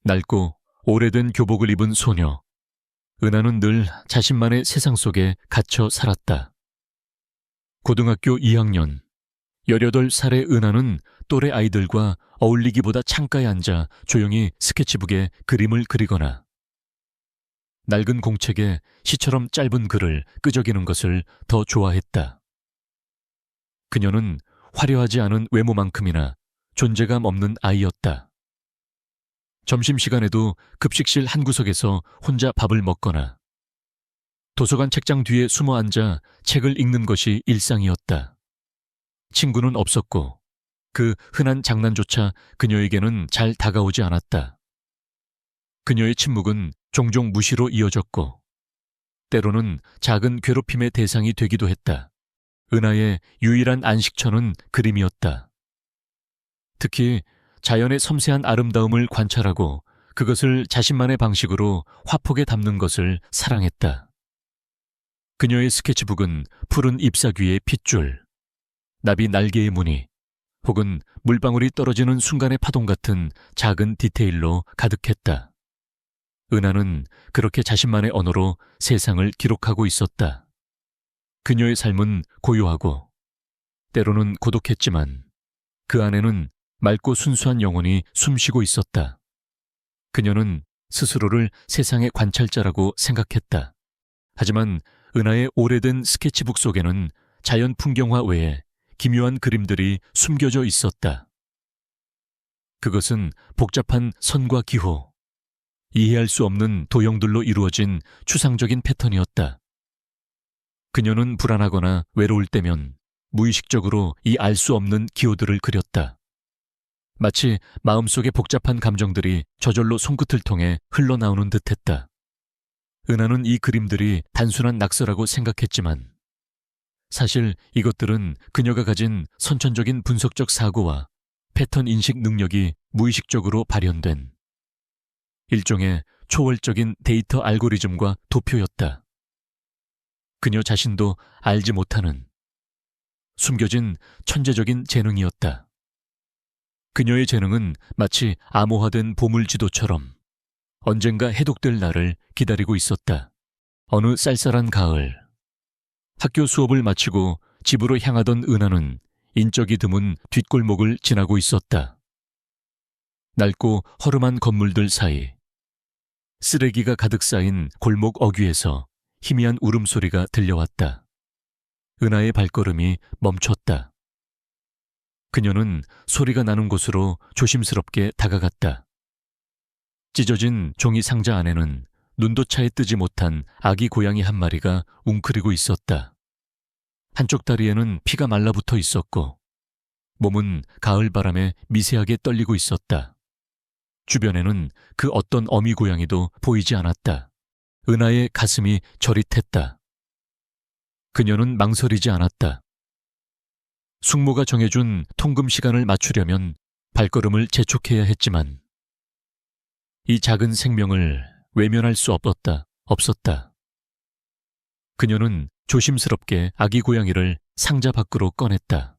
낡고 오래된 교복을 입은 소녀. 은하는 늘 자신만의 세상 속에 갇혀 살았다. 고등학교 2학년, 18살의 은하는 또래 아이들과 어울리기보다 창가에 앉아 조용히 스케치북에 그림을 그리거나 낡은 공책에 시처럼 짧은 글을 끄적이는 것을 더 좋아했다. 그녀는 화려하지 않은 외모만큼이나 존재감 없는 아이였다. 점심시간에도 급식실 한 구석에서 혼자 밥을 먹거나 도서관 책장 뒤에 숨어 앉아 책을 읽는 것이 일상이었다. 친구는 없었고 그 흔한 장난조차 그녀에게는 잘 다가오지 않았다. 그녀의 침묵은 종종 무시로 이어졌고 때로는 작은 괴롭힘의 대상이 되기도 했다. 은하의 유일한 안식처는 그림이었다. 특히 자연의 섬세한 아름다움을 관찰하고 그것을 자신만의 방식으로 화폭에 담는 것을 사랑했다. 그녀의 스케치북은 푸른 잎사귀의 핏줄, 나비 날개의 무늬, 혹은 물방울이 떨어지는 순간의 파동 같은 작은 디테일로 가득했다. 은하는 그렇게 자신만의 언어로 세상을 기록하고 있었다. 그녀의 삶은 고요하고 때로는 고독했지만 그 안에는 맑고 순수한 영혼이 숨쉬고 있었다. 그녀는 스스로를 세상의 관찰자라고 생각했다. 하지만 은하의 오래된 스케치북 속에는 자연 풍경화 외에 기묘한 그림들이 숨겨져 있었다. 그것은 복잡한 선과 기호, 이해할 수 없는 도형들로 이루어진 추상적인 패턴이었다. 그녀는 불안하거나 외로울 때면 무의식적으로 이 알 수 없는 기호들을 그렸다. 마치 마음속의 복잡한 감정들이 저절로 손끝을 통해 흘러나오는 듯했다. 은하는 이 그림들이 단순한 낙서라고 생각했지만 사실 이것들은 그녀가 가진 선천적인 분석적 사고와 패턴 인식 능력이 무의식적으로 발현된 일종의 초월적인 데이터 알고리즘과 도표였다. 그녀 자신도 알지 못하는 숨겨진 천재적인 재능이었다. 그녀의 재능은 마치 암호화된 보물지도처럼 언젠가 해독될 날을 기다리고 있었다. 어느 쌀쌀한 가을, 학교 수업을 마치고 집으로 향하던 은하는 인적이 드문 뒷골목을 지나고 있었다. 낡고 허름한 건물들 사이, 쓰레기가 가득 쌓인 골목 어귀에서 희미한 울음소리가 들려왔다. 은하의 발걸음이 멈췄다. 그녀는 소리가 나는 곳으로 조심스럽게 다가갔다. 찢어진 종이 상자 안에는 눈도차에 뜨지 못한 아기 고양이 한 마리가 웅크리고 있었다. 한쪽 다리에는 피가 말라붙어 있었고 몸은 가을 바람에 미세하게 떨리고 있었다. 주변에는 그 어떤 어미 고양이도 보이지 않았다. 은하의 가슴이 저릿했다. 그녀는 망설이지 않았다. 숙모가 정해준 통금 시간을 맞추려면 발걸음을 재촉해야 했지만 이 작은 생명을 외면할 수 없었다. 그녀는 조심스럽게 아기 고양이를 상자 밖으로 꺼냈다.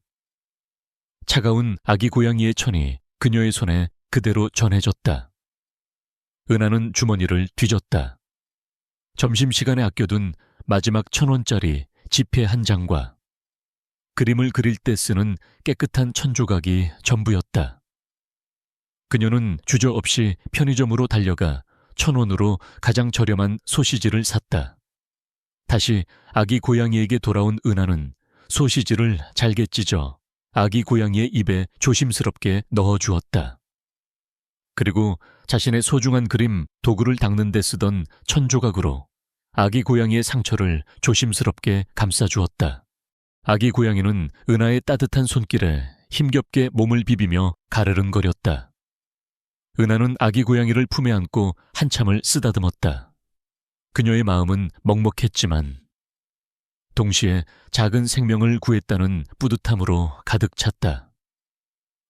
차가운 아기 고양이의 천이 그녀의 손에 그대로 전해졌다. 은하는 주머니를 뒤졌다. 점심시간에 아껴둔 마지막 1,000원짜리 지폐 한 장과 그림을 그릴 때 쓰는 깨끗한 천조각이 전부였다. 그녀는 주저없이 편의점으로 달려가 1,000원으로 가장 저렴한 소시지를 샀다. 다시 아기 고양이에게 돌아온 은하는 소시지를 잘게 찢어 아기 고양이의 입에 조심스럽게 넣어주었다. 그리고 자신의 소중한 그림 도구를 닦는 데 쓰던 천조각으로 아기 고양이의 상처를 조심스럽게 감싸주었다. 아기 고양이는 은하의 따뜻한 손길에 힘겹게 몸을 비비며 가르릉거렸다. 은하는 아기 고양이를 품에 안고 한참을 쓰다듬었다. 그녀의 마음은 먹먹했지만 동시에 작은 생명을 구했다는 뿌듯함으로 가득 찼다.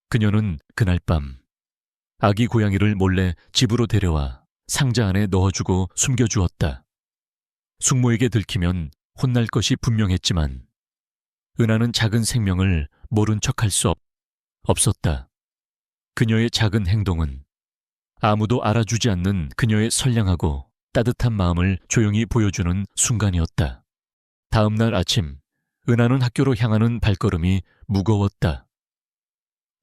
그녀는 그날 밤 아기 고양이를 몰래 집으로 데려와 상자 안에 넣어주고 숨겨주었다. 숙모에게 들키면 혼날 것이 분명했지만 은하는 작은 생명을 모른 척할 수 없었다. 그녀의 작은 행동은 아무도 알아주지 않는 그녀의 선량하고 따뜻한 마음을 조용히 보여주는 순간이었다. 다음 날 아침, 은하는 학교로 향하는 발걸음이 무거웠다.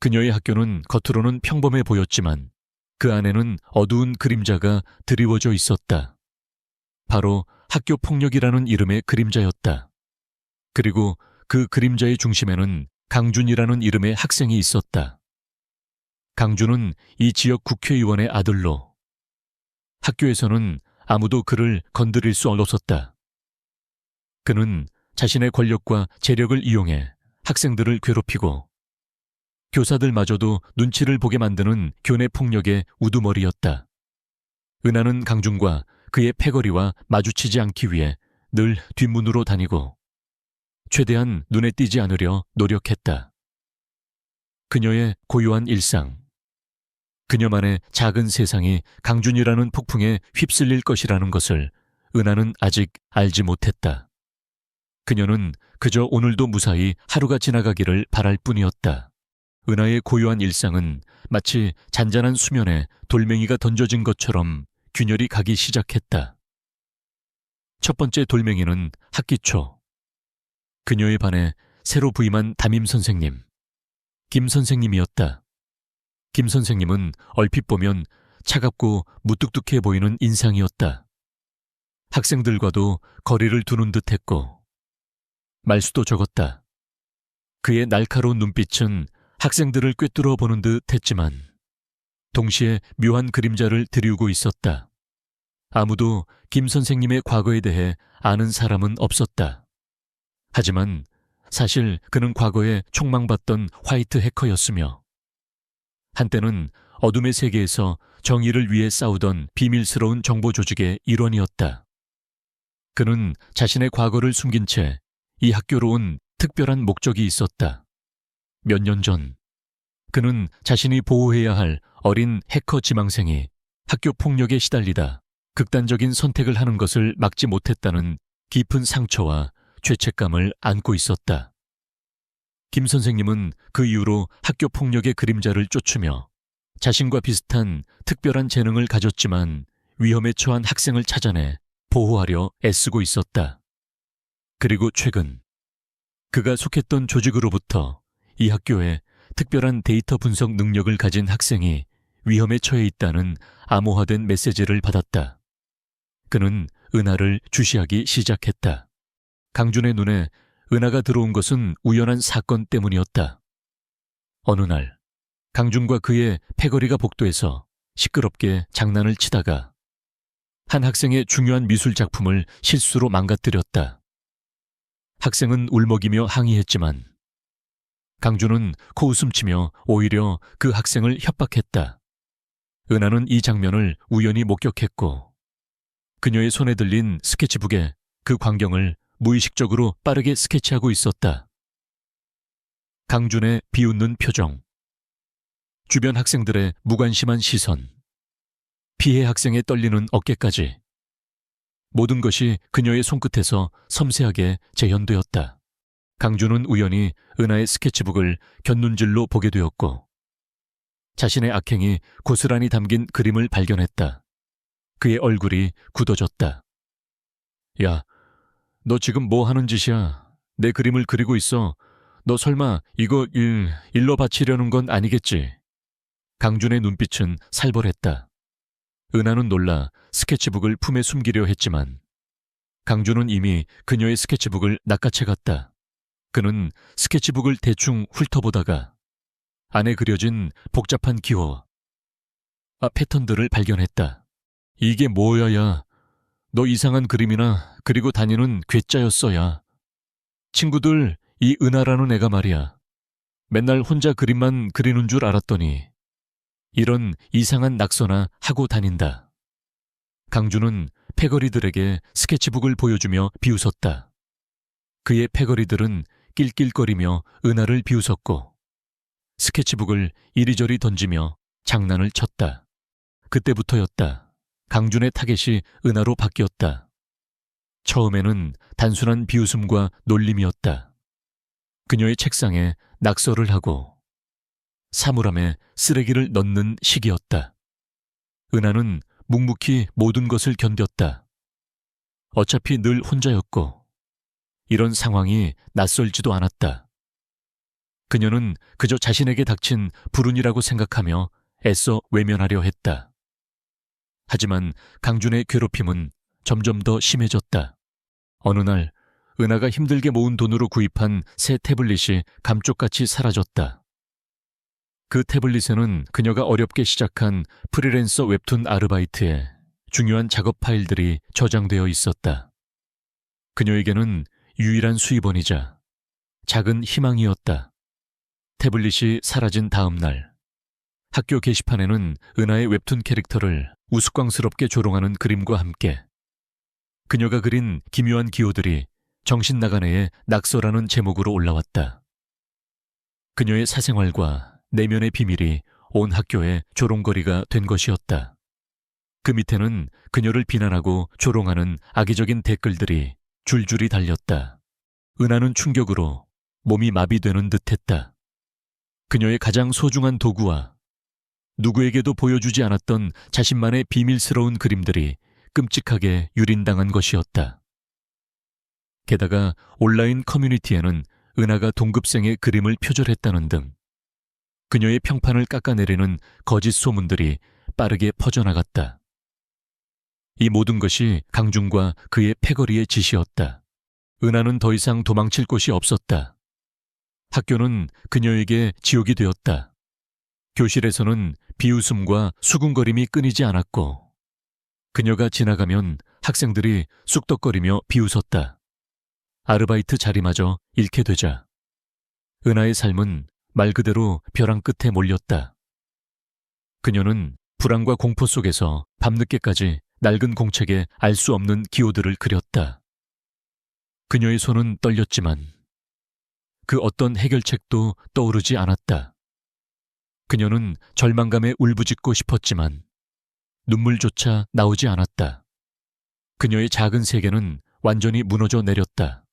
그녀의 학교는 겉으로는 평범해 보였지만 그 안에는 어두운 그림자가 드리워져 있었다. 바로 학교 폭력이라는 이름의 그림자였다. 그리고 그 그림자의 중심에는 강준이라는 이름의 학생이 있었다. 강준은 이 지역 국회의원의 아들로 학교에서는 아무도 그를 건드릴 수 없었다. 그는 자신의 권력과 재력을 이용해 학생들을 괴롭히고 교사들마저도 눈치를 보게 만드는 교내 폭력의 우두머리였다. 은하는 강준과 그의 패거리와 마주치지 않기 위해 늘 뒷문으로 다니고 최대한 눈에 띄지 않으려 노력했다. 그녀의 고요한 일상, 그녀만의 작은 세상이 강준이라는 폭풍에 휩쓸릴 것이라는 것을 은하는 아직 알지 못했다. 그녀는 그저 오늘도 무사히 하루가 지나가기를 바랄 뿐이었다. 은하의 고요한 일상은 마치 잔잔한 수면에 돌멩이가 던져진 것처럼 균열이 가기 시작했다. 첫 번째 돌멩이는 학기 초. 그녀의 반에 새로 부임한 담임 선생님, 김 선생님이었다. 김 선생님은 얼핏 보면 차갑고 무뚝뚝해 보이는 인상이었다. 학생들과도 거리를 두는 듯했고 말수도 적었다. 그의 날카로운 눈빛은 학생들을 꿰뚫어 보는 듯 했지만 동시에 묘한 그림자를 드리우고 있었다. 아무도 김 선생님의 과거에 대해 아는 사람은 없었다. 하지만 사실 그는 과거에 촉망받던 화이트 해커였으며 한때는 어둠의 세계에서 정의를 위해 싸우던 비밀스러운 정보 조직의 일원이었다. 그는 자신의 과거를 숨긴 채 이 학교로 온 특별한 목적이 있었다. 몇 년 전, 그는 자신이 보호해야 할 어린 해커 지망생이 학교 폭력에 시달리다 극단적인 선택을 하는 것을 막지 못했다는 깊은 상처와 죄책감을 안고 있었다. 김 선생님은 그 이후로 학교 폭력의 그림자를 쫓으며 자신과 비슷한 특별한 재능을 가졌지만 위험에 처한 학생을 찾아내 보호하려 애쓰고 있었다. 그리고 최근 그가 속했던 조직으로부터 이 학교에 특별한 데이터 분석 능력을 가진 학생이 위험에 처해 있다는 암호화된 메시지를 받았다. 그는 은하를 주시하기 시작했다. 강준의 눈에 은하가 들어온 것은 우연한 사건 때문이었다. 어느 날 강준과 그의 패거리가 복도에서 시끄럽게 장난을 치다가 한 학생의 중요한 미술 작품을 실수로 망가뜨렸다. 학생은 울먹이며 항의했지만 강준은 코웃음치며 오히려 그 학생을 협박했다. 은하는 이 장면을 우연히 목격했고 그녀의 손에 들린 스케치북에 그 광경을 무의식적으로 빠르게 스케치하고 있었다. 강준의 비웃는 표정, 주변 학생들의 무관심한 시선, 피해 학생의 떨리는 어깨까지 모든 것이 그녀의 손끝에서 섬세하게 재현되었다. 강준은 우연히 은하의 스케치북을 곁눈질로 보게 되었고 자신의 악행이 고스란히 담긴 그림을 발견했다. 그의 얼굴이 굳어졌다. 야, 너 지금 뭐 하는 짓이야? 내 그림을 그리고 있어. 너 설마 이거 일러 바치려는 건 아니겠지? 강준의 눈빛은 살벌했다. 은하는 놀라 스케치북을 품에 숨기려 했지만 강준은 이미 그녀의 스케치북을 낚아채갔다. 그는 스케치북을 대충 훑어보다가 안에 그려진 복잡한 기호, 패턴들을 발견했다. 이게 뭐야, 야. 너 이상한 그림이나 그리고 다니는 괴짜였어, 야. 친구들, 이 은하라는 애가 말이야. 맨날 혼자 그림만 그리는 줄 알았더니 이런 이상한 낙서나 하고 다닌다. 강준은 패거리들에게 스케치북을 보여주며 비웃었다. 그의 패거리들은 낄낄거리며 은하를 비웃었고 스케치북을 이리저리 던지며 장난을 쳤다. 그때부터였다. 강준의 타겟이 은하로 바뀌었다. 처음에는 단순한 비웃음과 놀림이었다. 그녀의 책상에 낙서를 하고 사물함에 쓰레기를 넣는 시기였다. 은하는 묵묵히 모든 것을 견뎠다. 어차피 늘 혼자였고 이런 상황이 낯설지도 않았다. 그녀는 그저 자신에게 닥친 불운이라고 생각하며 애써 외면하려 했다. 하지만 강준의 괴롭힘은 점점 더 심해졌다. 어느 날 은하가 힘들게 모은 돈으로 구입한 새 태블릿이 감쪽같이 사라졌다. 그 태블릿에는 그녀가 어렵게 시작한 프리랜서 웹툰 아르바이트에 중요한 작업 파일들이 저장되어 있었다. 그녀에게는 유일한 수입원이자 작은 희망이었다. 태블릿이 사라진 다음 날, 학교 게시판에는 은하의 웹툰 캐릭터를 우스꽝스럽게 조롱하는 그림과 함께 그녀가 그린 기묘한 기호들이 정신나간애의 낙서라는 제목으로 올라왔다. 그녀의 사생활과 내면의 비밀이 온 학교의 조롱거리가 된 것이었다. 그 밑에는 그녀를 비난하고 조롱하는 악의적인 댓글들이 줄줄이 달렸다. 은하는 충격으로 몸이 마비되는 듯했다. 그녀의 가장 소중한 도구와 누구에게도 보여주지 않았던 자신만의 비밀스러운 그림들이 끔찍하게 유린당한 것이었다. 게다가 온라인 커뮤니티에는 은하가 동급생의 그림을 표절했다는 등 그녀의 평판을 깎아내리는 거짓 소문들이 빠르게 퍼져나갔다. 이 모든 것이 강준과 그의 패거리의 짓이었다. 은하는 더 이상 도망칠 곳이 없었다. 학교는 그녀에게 지옥이 되었다. 교실에서는 비웃음과 수군거림이 끊이지 않았고 그녀가 지나가면 학생들이 쑥덕거리며 비웃었다. 아르바이트 자리마저 잃게 되자 은하의 삶은 말 그대로 벼랑 끝에 몰렸다. 그녀는 불안과 공포 속에서 밤늦게까지 낡은 공책에 알 수 없는 기호들을 그렸다. 그녀의 손은 떨렸지만 그 어떤 해결책도 떠오르지 않았다. 그녀는 절망감에 울부짖고 싶었지만 눈물조차 나오지 않았다. 그녀의 작은 세계는 완전히 무너져 내렸다.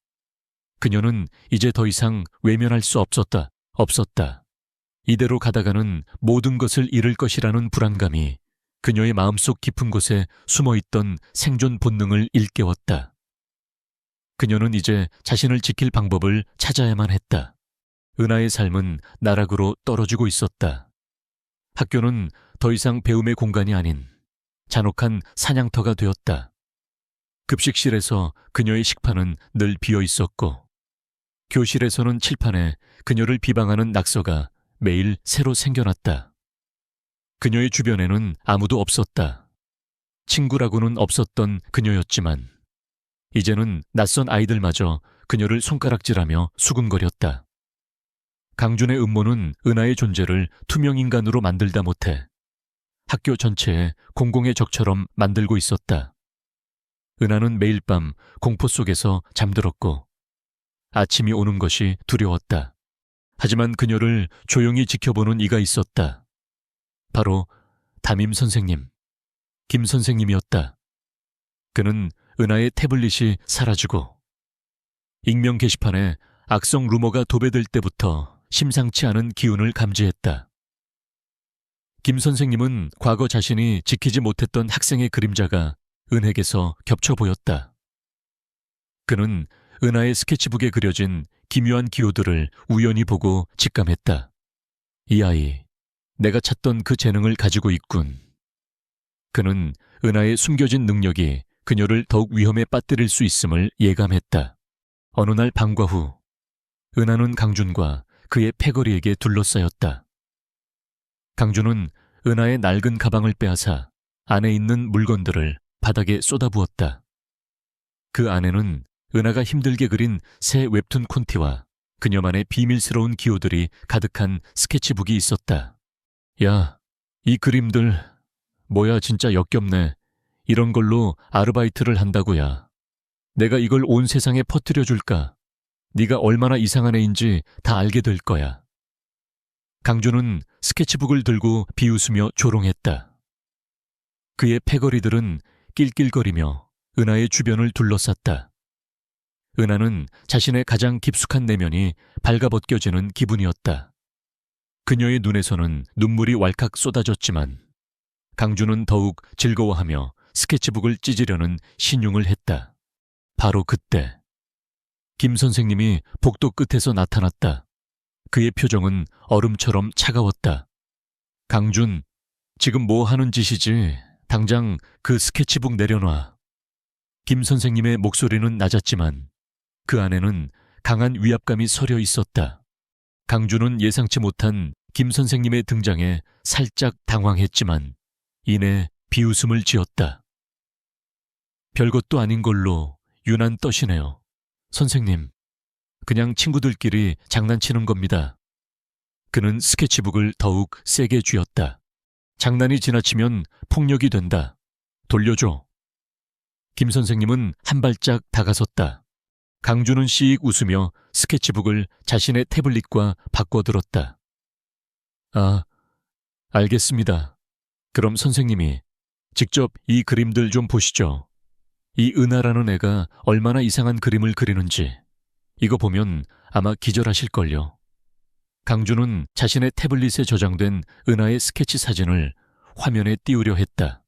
그녀는 이제 더 이상 외면할 수 없었다. 이대로 가다가는 모든 것을 잃을 것이라는 불안감이 그녀의 마음속 깊은 곳에 숨어있던 생존 본능을 일깨웠다. 그녀는 이제 자신을 지킬 방법을 찾아야만 했다. 은하의 삶은 나락으로 떨어지고 있었다. 학교는 더 이상 배움의 공간이 아닌 잔혹한 사냥터가 되었다. 급식실에서 그녀의 식판은 늘 비어 있었고 교실에서는 칠판에 그녀를 비방하는 낙서가 매일 새로 생겨났다. 그녀의 주변에는 아무도 없었다. 친구라고는 없었던 그녀였지만 이제는 낯선 아이들마저 그녀를 손가락질하며 수군거렸다. 강준의 음모는 은하의 존재를 투명인간으로 만들다 못해 학교 전체에 공공의 적처럼 만들고 있었다. 은하는 매일 밤 공포 속에서 잠들었고 아침이 오는 것이 두려웠다. 하지만 그녀를 조용히 지켜보는 이가 있었다. 바로 담임 선생님, 김 선생님이었다. 그는 은하의 태블릿이 사라지고 익명 게시판에 악성 루머가 도배될 때부터 심상치 않은 기운을 감지했다. 김 선생님은 과거 자신이 지키지 못했던 학생의 그림자가 은핵에서 겹쳐 보였다. 그는 은하의 스케치북에 그려진 기묘한 기호들을 우연히 보고 직감했다. 이 아이, 내가 찾던 그 재능을 가지고 있군. 그는 은하의 숨겨진 능력이 그녀를 더욱 위험에 빠뜨릴 수 있음을 예감했다. 어느 날 방과 후 은하는 강준과 그의 패거리에게 둘러싸였다. 강준은 은하의 낡은 가방을 빼앗아 안에 있는 물건들을 바닥에 쏟아부었다. 그 안에는 은하가 힘들게 그린 새 웹툰 콘티와 그녀만의 비밀스러운 기호들이 가득한 스케치북이 있었다. 야, 이 그림들 뭐야 진짜 역겹네. 이런 걸로 아르바이트를 한다고야. 내가 이걸 온 세상에 퍼뜨려 줄까? 네가 얼마나 이상한 애인지 다 알게 될 거야. 강준은 스케치북을 들고 비웃으며 조롱했다. 그의 패거리들은 낄낄거리며 은하의 주변을 둘러쌌다. 은하는 자신의 가장 깊숙한 내면이 발가벗겨지는 기분이었다. 그녀의 눈에서는 눈물이 왈칵 쏟아졌지만 강주는 더욱 즐거워하며 스케치북을 찢으려는 신용을 했다. 바로 그때 김 선생님이 복도 끝에서 나타났다. 그의 표정은 얼음처럼 차가웠다. 강준, 지금 뭐 하는 짓이지? 당장 그 스케치북 내려놔. 김 선생님의 목소리는 낮았지만 그 안에는 강한 위압감이 서려 있었다. 강준은 예상치 못한 김 선생님의 등장에 살짝 당황했지만 이내 비웃음을 지었다. 별것도 아닌 걸로 유난 떠시네요. 선생님, 그냥 친구들끼리 장난치는 겁니다. 그는 스케치북을 더욱 세게 쥐었다. 장난이 지나치면 폭력이 된다. 돌려줘. 김 선생님은 한 발짝 다가섰다. 강준은 씩 웃으며 스케치북을 자신의 태블릿과 바꿔들었다. 아, 알겠습니다. 그럼 선생님이 직접 이 그림들 좀 보시죠. 이 은하라는 애가 얼마나 이상한 그림을 그리는지 이거 보면 아마 기절하실걸요. 강준은 자신의 태블릿에 저장된 은하의 스케치 사진을 화면에 띄우려 했다.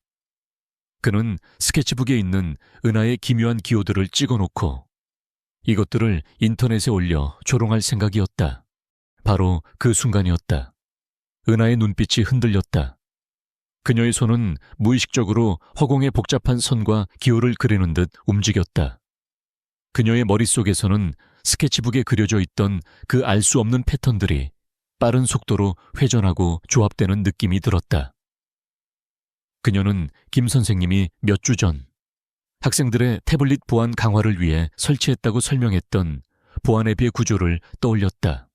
그는 스케치북에 있는 은하의 기묘한 기호들을 찍어놓고 이것들을 인터넷에 올려 조롱할 생각이었다. 바로 그 순간이었다. 은하의 눈빛이 흔들렸다. 그녀의 손은 무의식적으로 허공의 복잡한 선과 기호를 그리는 듯 움직였다. 그녀의 머릿속에서는 스케치북에 그려져 있던 그 알 수 없는 패턴들이 빠른 속도로 회전하고 조합되는 느낌이 들었다. 그녀는 김 선생님이 몇 주 전 학생들의 태블릿 보안 강화를 위해 설치했다고 설명했던 보안 앱의 구조를 떠올렸다.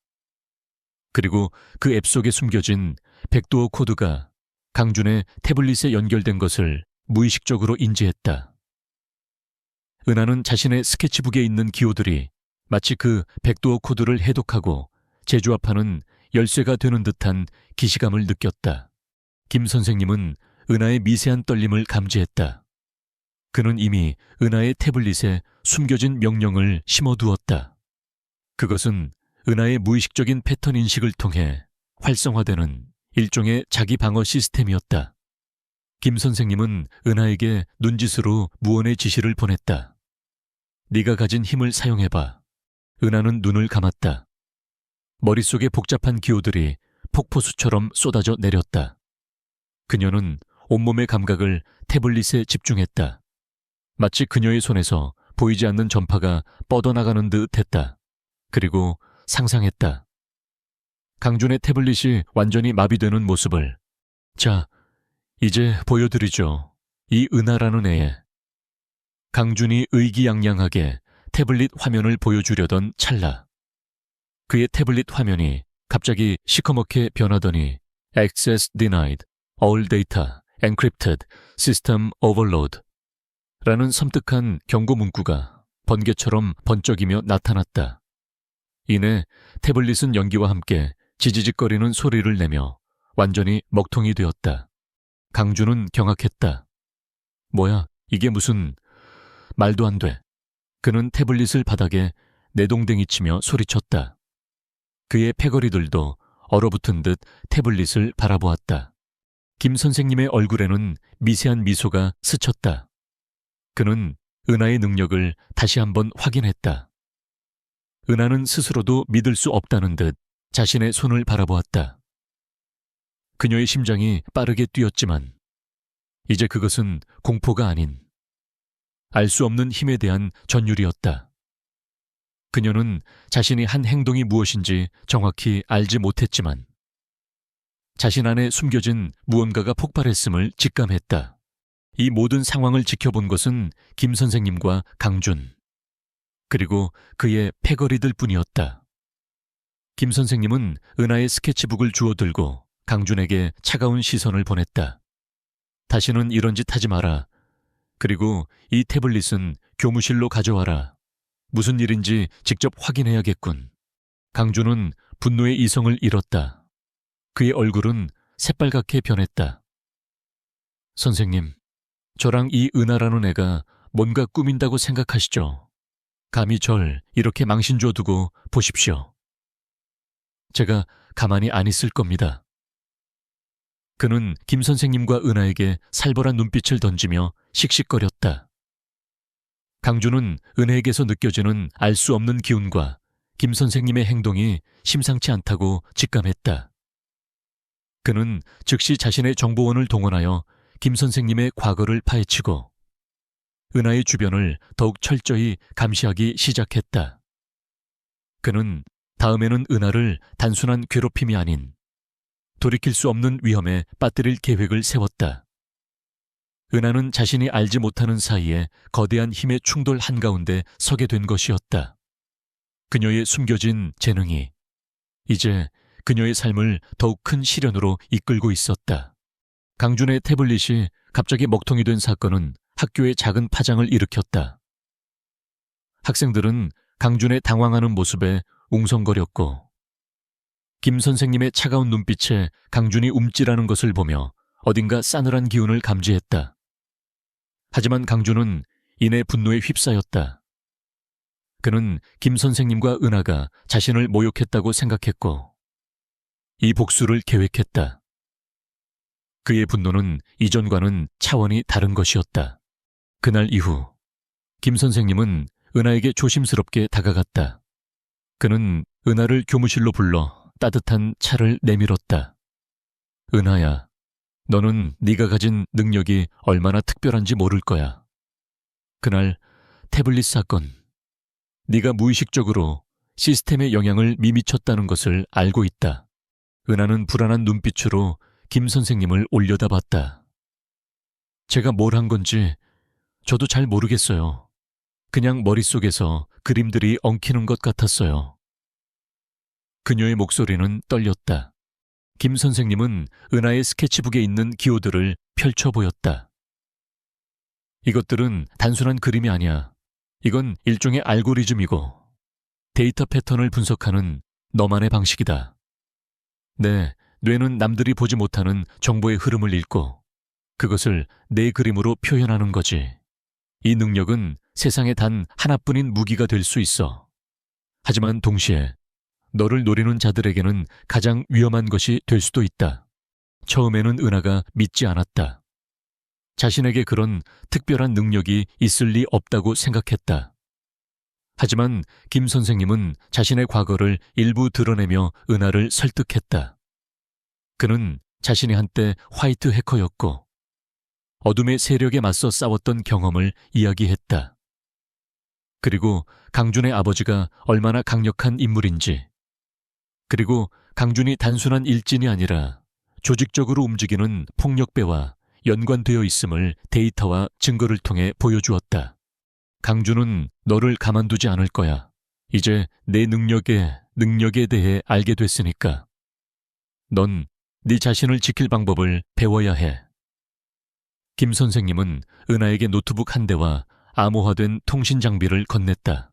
그리고 그 앱 속에 숨겨진 백도어 코드가 강준의 태블릿에 연결된 것을 무의식적으로 인지했다. 은하는 자신의 스케치북에 있는 기호들이 마치 그 백도어 코드를 해독하고 재조합하는 열쇠가 되는 듯한 기시감을 느꼈다. 김 선생님은 은하의 미세한 떨림을 감지했다. 그는 이미 은하의 태블릿에 숨겨진 명령을 심어두었다. 그것은 은하의 무의식적인 패턴 인식을 통해 활성화되는 일종의 자기 방어 시스템이었다. 김 선생님은 은하에게 눈짓으로 무언의 지시를 보냈다. 네가 가진 힘을 사용해봐. 은하는 눈을 감았다. 머릿속의 복잡한 기호들이 폭포수처럼 쏟아져 내렸다. 그녀는 온몸의 감각을 태블릿에 집중했다. 마치 그녀의 손에서 보이지 않는 전파가 뻗어나가는 듯 했다. 그리고 상상했다. 강준의 태블릿이 완전히 마비되는 모습을. 자, 이제 보여드리죠. 이 은하라는 애에. 강준이 의기양양하게 태블릿 화면을 보여주려던 찰나. 그의 태블릿 화면이 갑자기 시커멓게 변하더니 Access denied, all data encrypted, system overload 라는 섬뜩한 경고 문구가 번개처럼 번쩍이며 나타났다. 이내 태블릿은 연기와 함께 지지직거리는 소리를 내며 완전히 먹통이 되었다. 강준은 경악했다. 뭐야, 이게 무슨... 말도 안 돼. 그는 태블릿을 바닥에 내동댕이 치며 소리쳤다. 그의 패거리들도 얼어붙은 듯 태블릿을 바라보았다. 김 선생님의 얼굴에는 미세한 미소가 스쳤다. 그는 은하의 능력을 다시 한번 확인했다. 은하는 스스로도 믿을 수 없다는 듯 자신의 손을 바라보았다. 그녀의 심장이 빠르게 뛰었지만 이제 그것은 공포가 아닌 알 수 없는 힘에 대한 전율이었다. 그녀는 자신이 한 행동이 무엇인지 정확히 알지 못했지만 자신 안에 숨겨진 무언가가 폭발했음을 직감했다. 이 모든 상황을 지켜본 것은 김 선생님과 강준, 그리고 그의 패거리들 뿐이었다. 김 선생님은 은하의 스케치북을 주워들고 강준에게 차가운 시선을 보냈다. 다시는 이런 짓 하지 마라. 그리고 이 태블릿은 교무실로 가져와라. 무슨 일인지 직접 확인해야겠군. 강준은 분노의 이성을 잃었다. 그의 얼굴은 새빨갛게 변했다. 선생님, 저랑 이 은하라는 애가 뭔가 꾸민다고 생각하시죠? 감히 절 이렇게 망신 줘두고 보십시오. 제가 가만히 안 있을 겁니다. 그는 김 선생님과 은하에게 살벌한 눈빛을 던지며 씩씩거렸다. 강주는 은하에게서 느껴지는 알 수 없는 기운과 김 선생님의 행동이 심상치 않다고 직감했다. 그는 즉시 자신의 정보원을 동원하여 김 선생님의 과거를 파헤치고 은하의 주변을 더욱 철저히 감시하기 시작했다. 그는 다음에는 은하를 단순한 괴롭힘이 아닌 돌이킬 수 없는 위험에 빠뜨릴 계획을 세웠다. 은하는 자신이 알지 못하는 사이에 거대한 힘의 충돌 한가운데 서게 된 것이었다. 그녀의 숨겨진 재능이 이제 그녀의 삶을 더욱 큰 시련으로 이끌고 있었다. 강준의 태블릿이 갑자기 먹통이 된 사건은 학교에 작은 파장을 일으켰다. 학생들은 강준의 당황하는 모습에 웅성거렸고 김 선생님의 차가운 눈빛에 강준이 움찔하는 것을 보며 어딘가 싸늘한 기운을 감지했다. 하지만 강준은 이내 분노에 휩싸였다. 그는 김 선생님과 은하가 자신을 모욕했다고 생각했고 이 복수를 계획했다. 그의 분노는 이전과는 차원이 다른 것이었다. 그날 이후 김 선생님은 은하에게 조심스럽게 다가갔다. 그는 은하를 교무실로 불러 따뜻한 차를 내밀었다. 은하야, 너는 네가 가진 능력이 얼마나 특별한지 모를 거야. 그날 태블릿 사건, 네가 무의식적으로 시스템의 영향을 미미쳤다는 것을 알고 있다. 은하는 불안한 눈빛으로 김 선생님을 올려다봤다. 제가 뭘 한 건지 저도 잘 모르겠어요. 그냥 머릿속에서 그림들이 엉키는 것 같았어요. 그녀의 목소리는 떨렸다. 김 선생님은 은하의 스케치북에 있는 기호들을 펼쳐 보였다. 이것들은 단순한 그림이 아니야. 이건 일종의 알고리즘이고 데이터 패턴을 분석하는 너만의 방식이다. 내 뇌는 남들이 보지 못하는 정보의 흐름을 읽고 그것을 내 그림으로 표현하는 거지. 이 능력은 세상에 단 하나뿐인 무기가 될 수 있어. 하지만 동시에 너를 노리는 자들에게는 가장 위험한 것이 될 수도 있다. 처음에는 은하가 믿지 않았다. 자신에게 그런 특별한 능력이 있을 리 없다고 생각했다. 하지만 김 선생님은 자신의 과거를 일부 드러내며 은하를 설득했다. 그는 자신이 한때 화이트 해커였고 어둠의 세력에 맞서 싸웠던 경험을 이야기했다. 그리고 강준의 아버지가 얼마나 강력한 인물인지, 그리고 강준이 단순한 일진이 아니라 조직적으로 움직이는 폭력배와 연관되어 있음을 데이터와 증거를 통해 보여주었다. 강준은 너를 가만두지 않을 거야. 이제 내 능력에 대해 알게 됐으니까. 넌 네 자신을 지킬 방법을 배워야 해. 김 선생님은 은하에게 노트북 한 대와 암호화된 통신 장비를 건넸다.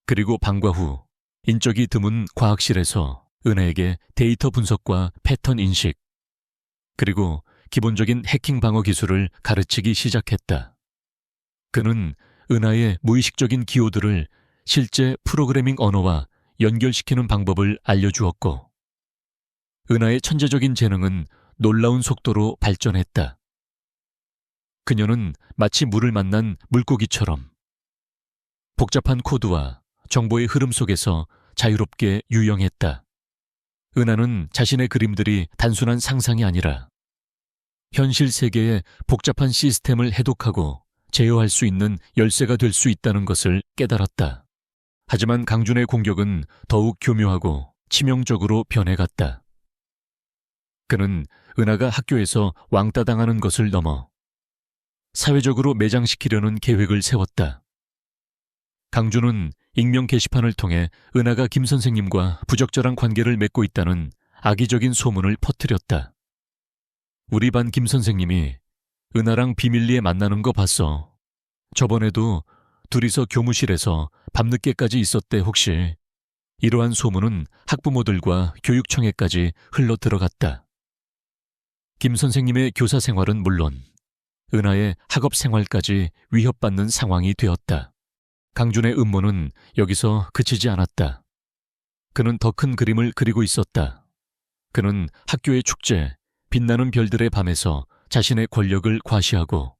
그리고 방과 후 인적이 드문 과학실에서 은하에게 데이터 분석과 패턴 인식, 그리고 기본적인 해킹 방어 기술을 가르치기 시작했다. 그는 은하의 무의식적인 기호들을 실제 프로그래밍 언어와 연결시키는 방법을 알려주었고, 은하의 천재적인 재능은 놀라운 속도로 발전했다. 그녀는 마치 물을 만난 물고기처럼 복잡한 코드와 정보의 흐름 속에서 자유롭게 유영했다. 은하는 자신의 그림들이 단순한 상상이 아니라 현실 세계의 복잡한 시스템을 해독하고 제어할 수 있는 열쇠가 될 수 있다는 것을 깨달았다. 하지만 강준의 공격은 더욱 교묘하고 치명적으로 변해갔다. 그는 은하가 학교에서 왕따당하는 것을 넘어 사회적으로 매장시키려는 계획을 세웠다. 강준은 익명 게시판을 통해 은하가 김 선생님과 부적절한 관계를 맺고 있다는 악의적인 소문을 퍼뜨렸다. 우리 반 김 선생님이 은하랑 비밀리에 만나는 거 봤어. 저번에도 둘이서 교무실에서 밤늦게까지 있었대. 혹시. 이러한 소문은 학부모들과 교육청에까지 흘러 들어갔다. 김 선생님의 교사 생활은 물론 은하의 학업 생활까지 위협받는 상황이 되었다. 강준의 음모는 여기서 그치지 않았다. 그는 더 큰 그림을 그리고 있었다. 그는 학교의 축제, 빛나는 별들의 밤에서 자신의 권력을 과시하고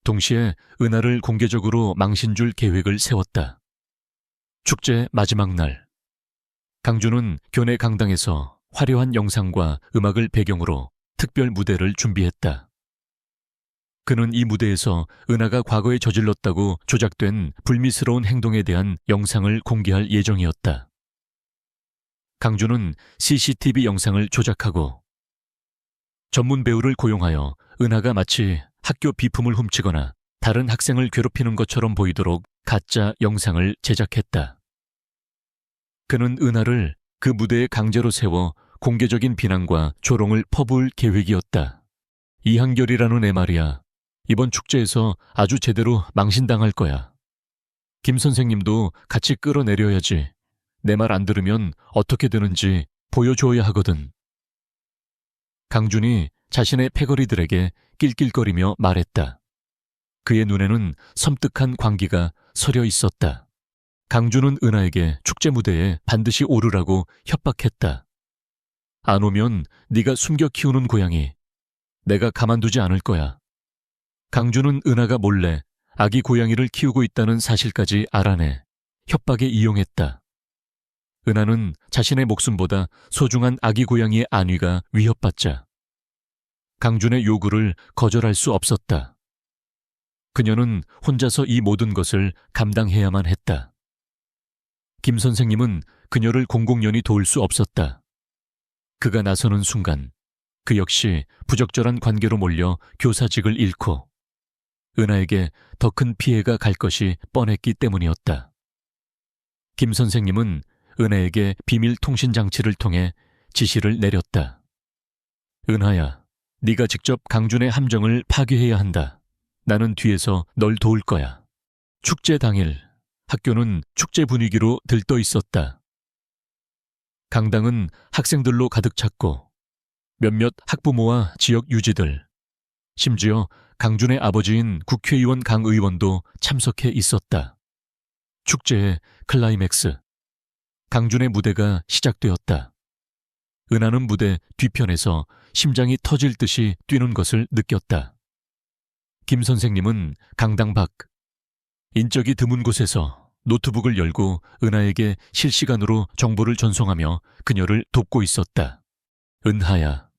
동시에 은하를 공개적으로 망신줄 계획을 세웠다. 축제 마지막 날, 강주는 교내 강당에서 화려한 영상과 음악을 배경으로 특별 무대를 준비했다. 그는 이 무대에서 은하가 과거에 저질렀다고 조작된 불미스러운 행동에 대한 영상을 공개할 예정이었다. 강주는 CCTV 영상을 조작하고 전문 배우를 고용하여 은하가 마치 학교 비품을 훔치거나 다른 학생을 괴롭히는 것처럼 보이도록 가짜 영상을 제작했다. 그는 은하를 그 무대에 강제로 세워 공개적인 비난과 조롱을 퍼부을 계획이었다. 이한결이라는 애 말이야. 이번 축제에서 아주 제대로 망신당할 거야. 김 선생님도 같이 끌어내려야지. 내 말 안 들으면 어떻게 되는지 보여줘야 하거든. 강준이 자신의 패거리들에게 낄낄거리며 말했다. 그의 눈에는 섬뜩한 광기가 서려 있었다. 강준은 은하에게 축제 무대에 반드시 오르라고 협박했다. 안 오면 네가 숨겨 키우는 고양이, 내가 가만두지 않을 거야. 강준은 은하가 몰래 아기 고양이를 키우고 있다는 사실까지 알아내 협박에 이용했다. 은하는 자신의 목숨보다 소중한 아기 고양이의 안위가 위협받자 강준의 요구를 거절할 수 없었다. 그녀는 혼자서 이 모든 것을 감당해야만 했다. 김 선생님은 그녀를 공공연히 도울 수 없었다. 그가 나서는 순간 그 역시 부적절한 관계로 몰려 교사직을 잃고 은하에게 더 큰 피해가 갈 것이 뻔했기 때문이었다. 김 선생님은 은하에게 비밀 통신 장치를 통해 지시를 내렸다. 은하야, 네가 직접 강준의 함정을 파괴해야 한다. 나는 뒤에서 널 도울 거야. 축제 당일, 학교는 축제 분위기로 들떠 있었다. 강당은 학생들로 가득 찼고 몇몇 학부모와 지역 유지들, 심지어 강준의 아버지인 국회의원 강 의원도 참석해 있었다. 축제의 클라이맥스, 강준의 무대가 시작되었다. 은하는 무대 뒤편에서 심장이 터질 듯이 뛰는 것을 느꼈다. 김 선생님은 강당 밖, 인적이 드문 곳에서 노트북을 열고 은하에게 실시간으로 정보를 전송하며 그녀를 돕고 있었다. 은하야,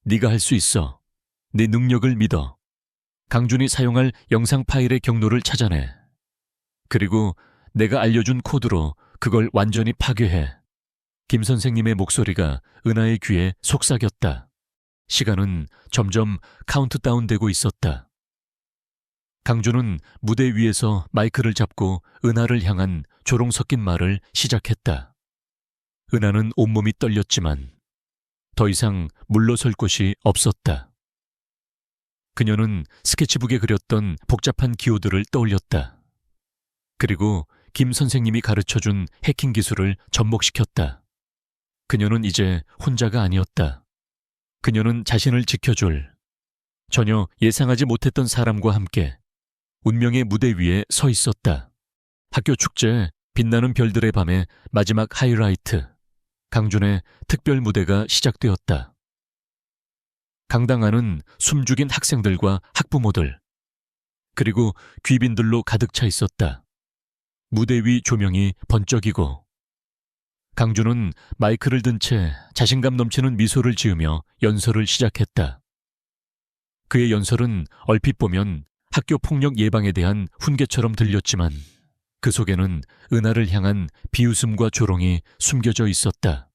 네가 할 수 있어. 네 능력을 믿어. 강준이 사용할 영상 파일의 경로를 찾아내. 그리고 내가 알려준 코드로 그걸 완전히 파괴해. 김 선생님의 목소리가 은하의 귀에 속삭였다. 시간은 점점 카운트다운되고 있었다. 강준은 무대 위에서 마이크를 잡고 은하를 향한 조롱 섞인 말을 시작했다. 은하는 온몸이 떨렸지만 더 이상 물러설 곳이 없었다. 그녀는 스케치북에 그렸던 복잡한 기호들을 떠올렸다. 그리고 김 선생님이 가르쳐준 해킹 기술을 접목시켰다. 그녀는 이제 혼자가 아니었다. 그녀는 자신을 지켜줄 전혀 예상하지 못했던 사람과 함께 운명의 무대 위에 서 있었다. 학교 축제 빛나는 별들의 밤의 마지막 하이라이트, 강준의 특별 무대가 시작되었다. 강당 안은 숨죽인 학생들과 학부모들, 그리고 귀빈들로 가득 차 있었다. 무대 위 조명이 번쩍이고 강준은 마이크를 든 채 자신감 넘치는 미소를 지으며 연설을 시작했다. 그의 연설은 얼핏 보면 학교 폭력 예방에 대한 훈계처럼 들렸지만 그 속에는 은하를 향한 비웃음과 조롱이 숨겨져 있었다.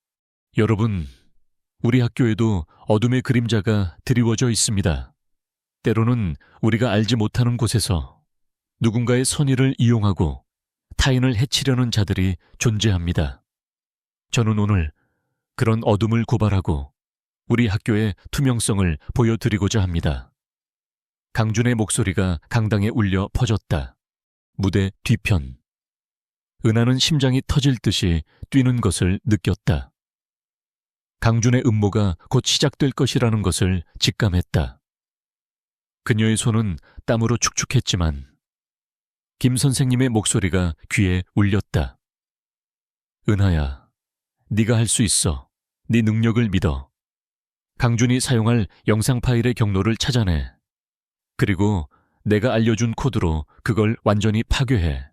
여러분, 우리 학교에도 어둠의 그림자가 드리워져 있습니다. 때로는 우리가 알지 못하는 곳에서 누군가의 선의를 이용하고 타인을 해치려는 자들이 존재합니다. 저는 오늘 그런 어둠을 고발하고 우리 학교의 투명성을 보여드리고자 합니다. 강준의 목소리가 강당에 울려 퍼졌다. 무대 뒤편. 은하는 심장이 터질 듯이 뛰는 것을 느꼈다. 강준의 음모가 곧 시작될 것이라는 것을 직감했다. 그녀의 손은 땀으로 축축했지만 김 선생님의 목소리가 귀에 울렸다. 은하야, 네가 할 수 있어. 네 능력을 믿어. 강준이 사용할 영상 파일의 경로를 찾아내. 그리고 내가 알려준 코드로 그걸 완전히 파괴해.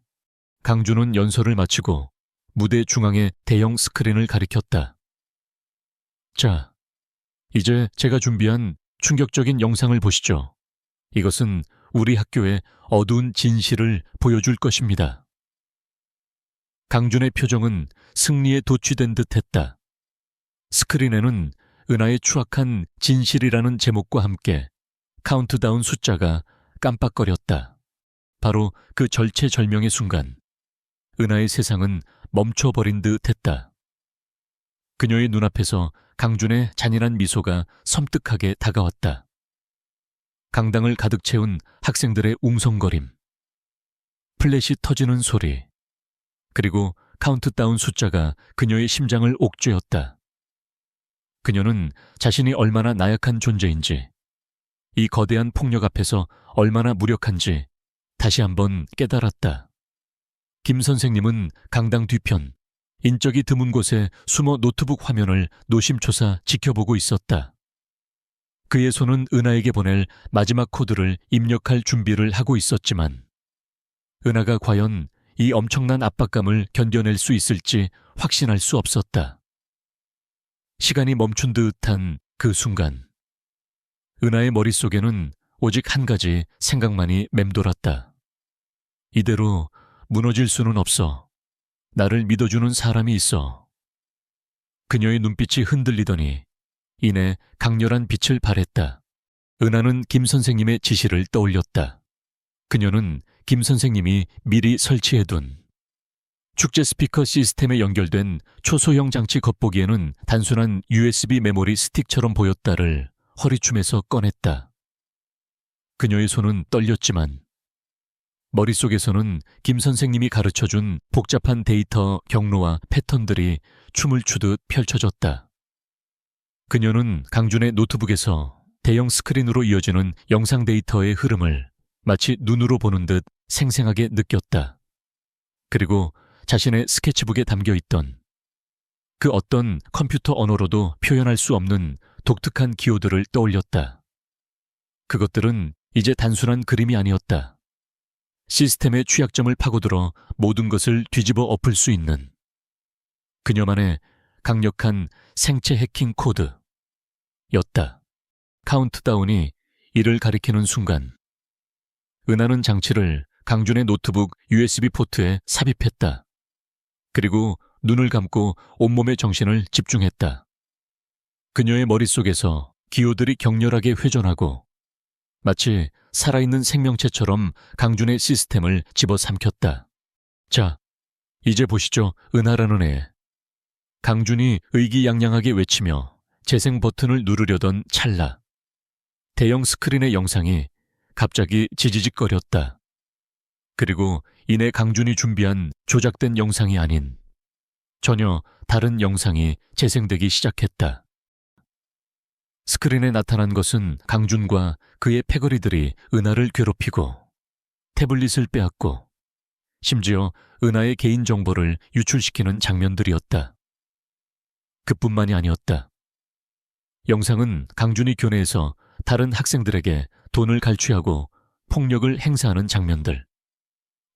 강준은 연설을 마치고 무대 중앙의 대형 스크린을 가리켰다. 자, 이제 제가 준비한 충격적인 영상을 보시죠. 이것은 우리 학교의 어두운 진실을 보여줄 것입니다. 강준의 표정은 승리에 도취된 듯했다. 스크린에는 은하의 추악한 진실이라는 제목과 함께 카운트다운 숫자가 깜빡거렸다. 바로 그 절체절명의 순간, 은하의 세상은 멈춰버린 듯했다. 그녀의 눈앞에서 강준의 잔인한 미소가 섬뜩하게 다가왔다. 강당을 가득 채운 학생들의 웅성거림, 플래시 터지는 소리, 그리고 카운트다운 숫자가 그녀의 심장을 옥죄었다. 그녀는 자신이 얼마나 나약한 존재인지, 이 거대한 폭력 앞에서 얼마나 무력한지 다시 한번 깨달았다. 김 선생님은 강당 뒤편, 인적이 드문 곳에 숨어 노트북 화면을 노심초사 지켜보고 있었다. 그의 손은 은하에게 보낼 마지막 코드를 입력할 준비를 하고 있었지만 은하가 과연 이 엄청난 압박감을 견뎌낼 수 있을지 확신할 수 없었다. 시간이 멈춘 듯한 그 순간, 은하의 머릿속에는 오직 한 가지 생각만이 맴돌았다. 이대로 무너질 수는 없어. 나를 믿어주는 사람이 있어. 그녀의 눈빛이 흔들리더니 이내 강렬한 빛을 발했다. 은하는 김 선생님의 지시를 떠올렸다. 그녀는 김 선생님이 미리 설치해둔 축제 스피커 시스템에 연결된 초소형 장치 겉보기에는 단순한 USB 메모리 스틱처럼 보였다를 허리춤에서 꺼냈다. 그녀의 손은 떨렸지만 머릿속에서는 김 선생님이 가르쳐준 복잡한 데이터 경로와 패턴들이 춤을 추듯 펼쳐졌다. 그녀는 강준의 노트북에서 대형 스크린으로 이어지는 영상 데이터의 흐름을 마치 눈으로 보는 듯 생생하게 느꼈다. 그리고 자신의 스케치북에 담겨있던 그 어떤 컴퓨터 언어로도 표현할 수 없는 독특한 기호들을 떠올렸다. 그것들은 이제 단순한 그림이 아니었다. 시스템의 취약점을 파고들어 모든 것을 뒤집어 엎을 수 있는 그녀만의 강력한 생체 해킹 코드였다. 카운트다운이 이를 가리키는 순간, 은하는 장치를 강준의 노트북 USB 포트에 삽입했다. 그리고 눈을 감고 온몸의 정신을 집중했다. 그녀의 머릿속에서 기호들이 격렬하게 회전하고 마치 살아있는 생명체처럼 강준의 시스템을 집어삼켰다. 자, 이제 보시죠, 은하라는 애. 강준이 의기양양하게 외치며 재생 버튼을 누르려던 찰나, 대형 스크린의 영상이 갑자기 지지직거렸다. 그리고 이내 강준이 준비한 조작된 영상이 아닌 전혀 다른 영상이 재생되기 시작했다. 스크린에 나타난 것은 강준과 그의 패거리들이 은하를 괴롭히고 태블릿을 빼앗고 심지어 은하의 개인정보를 유출시키는 장면들이었다. 그뿐만이 아니었다. 영상은 강준이 교내에서 다른 학생들에게 돈을 갈취하고 폭력을 행사하는 장면들,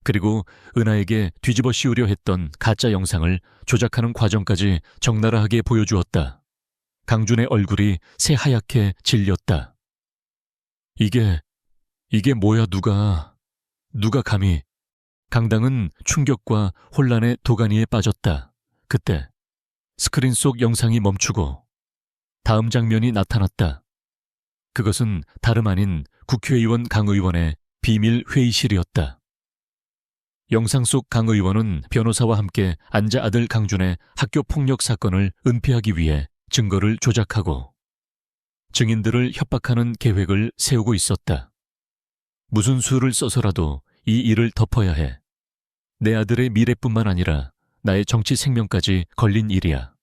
그리고 은하에게 뒤집어 씌우려 했던 가짜 영상을 조작하는 과정까지 적나라하게 보여주었다. 강준의 얼굴이 새하얗게 질렸다. 이게 뭐야, 누가 감히. 강당은 충격과 혼란의 도가니에 빠졌다. 그때 스크린 속 영상이 멈추고 다음 장면이 나타났다. 그것은 다름 아닌 국회의원 강 의원의 비밀 회의실이었다. 영상 속 강 의원은 변호사와 함께 안자 아들 강준의 학교 폭력 사건을 은폐하기 위해 증거를 조작하고 증인들을 협박하는 계획을 세우고 있었다. 무슨 수를 써서라도 이 일을 덮어야 해. 내 아들의 미래뿐만 아니라 나의 정치 생명까지 걸린 일이야.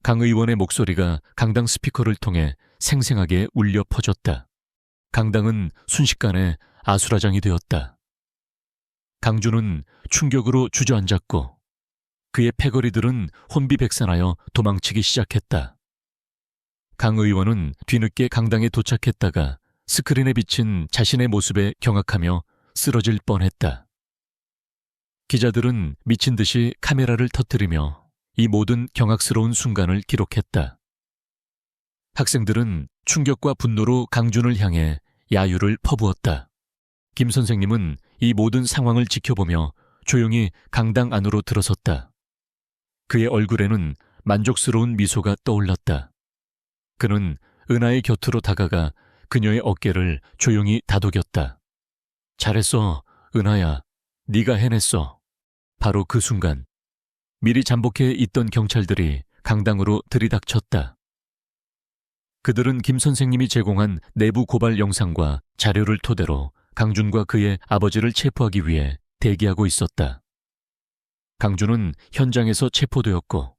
강 의원의 목소리가 강당 스피커를 통해 생생하게 울려 퍼졌다. 강당은 순식간에 아수라장이 되었다. 강준은 충격으로 주저앉았고 그의 패거리들은 혼비백산하여 도망치기 시작했다. 강 의원은 뒤늦게 강당에 도착했다가 스크린에 비친 자신의 모습에 경악하며 쓰러질 뻔했다. 기자들은 미친 듯이 카메라를 터뜨리며 이 모든 경악스러운 순간을 기록했다. 학생들은 충격과 분노로 강준을 향해 야유를 퍼부었다. 김 선생님은 이 모든 상황을 지켜보며 조용히 강당 안으로 들어섰다. 그의 얼굴에는 만족스러운 미소가 떠올랐다. 그는 은하의 곁으로 다가가 그녀의 어깨를 조용히 다독였다. 잘했어, 은하야. 네가 해냈어. 바로 그 순간 미리 잠복해 있던 경찰들이 강당으로 들이닥쳤다. 그들은 김 선생님이 제공한 내부 고발 영상과 자료를 토대로 강준과 그의 아버지를 체포하기 위해 대기하고 있었다. 강준은 현장에서 체포되었고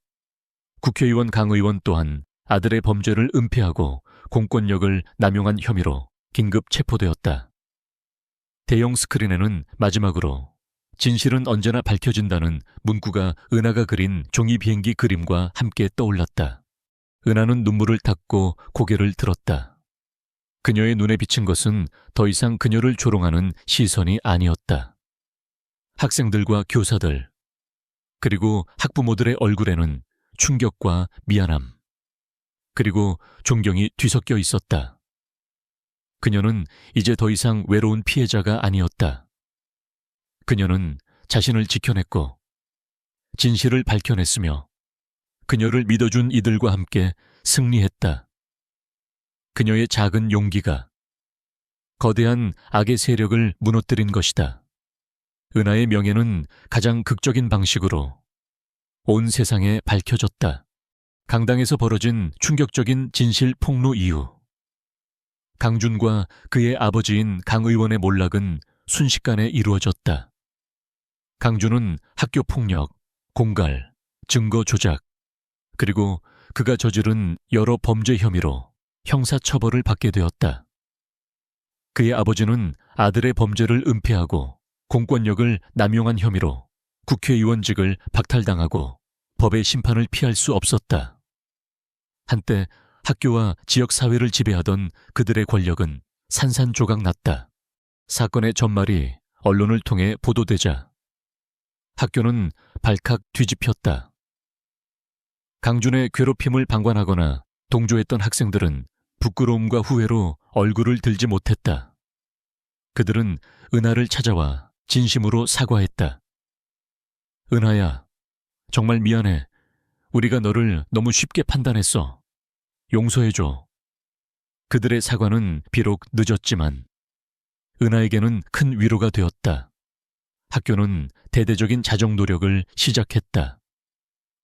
국회의원 강 의원 또한 아들의 범죄를 은폐하고 공권력을 남용한 혐의로 긴급 체포되었다. 대형 스크린에는 마지막으로 진실은 언제나 밝혀진다는 문구가 은하가 그린 종이 비행기 그림과 함께 떠올랐다. 은하는 눈물을 닦고 고개를 들었다. 그녀의 눈에 비친 것은 더 이상 그녀를 조롱하는 시선이 아니었다. 학생들과 교사들, 그리고 학부모들의 얼굴에는 충격과 미안함, 그리고 존경이 뒤섞여 있었다. 그녀는 이제 더 이상 외로운 피해자가 아니었다. 그녀는 자신을 지켜냈고 진실을 밝혀냈으며 그녀를 믿어준 이들과 함께 승리했다. 그녀의 작은 용기가 거대한 악의 세력을 무너뜨린 것이다. 은하의 명예는 가장 극적인 방식으로 온 세상에 밝혀졌다. 강당에서 벌어진 충격적인 진실 폭로 이후 강준과 그의 아버지인 강 의원의 몰락은 순식간에 이루어졌다. 강준은 학교 폭력, 공갈, 증거 조작, 그리고 그가 저지른 여러 범죄 혐의로 형사처벌을 받게 되었다. 그의 아버지는 아들의 범죄를 은폐하고 공권력을 남용한 혐의로 국회의원직을 박탈당하고 법의 심판을 피할 수 없었다. 한때 학교와 지역사회를 지배하던 그들의 권력은 산산조각 났다. 사건의 전말이 언론을 통해 보도되자 학교는 발칵 뒤집혔다. 강준의 괴롭힘을 방관하거나 동조했던 학생들은 부끄러움과 후회로 얼굴을 들지 못했다. 그들은 은하를 찾아와 진심으로 사과했다. 은하야, 정말 미안해. 우리가 너를 너무 쉽게 판단했어. 용서해줘. 그들의 사과는 비록 늦었지만 은하에게는 큰 위로가 되었다. 학교는 대대적인 자정 노력을 시작했다.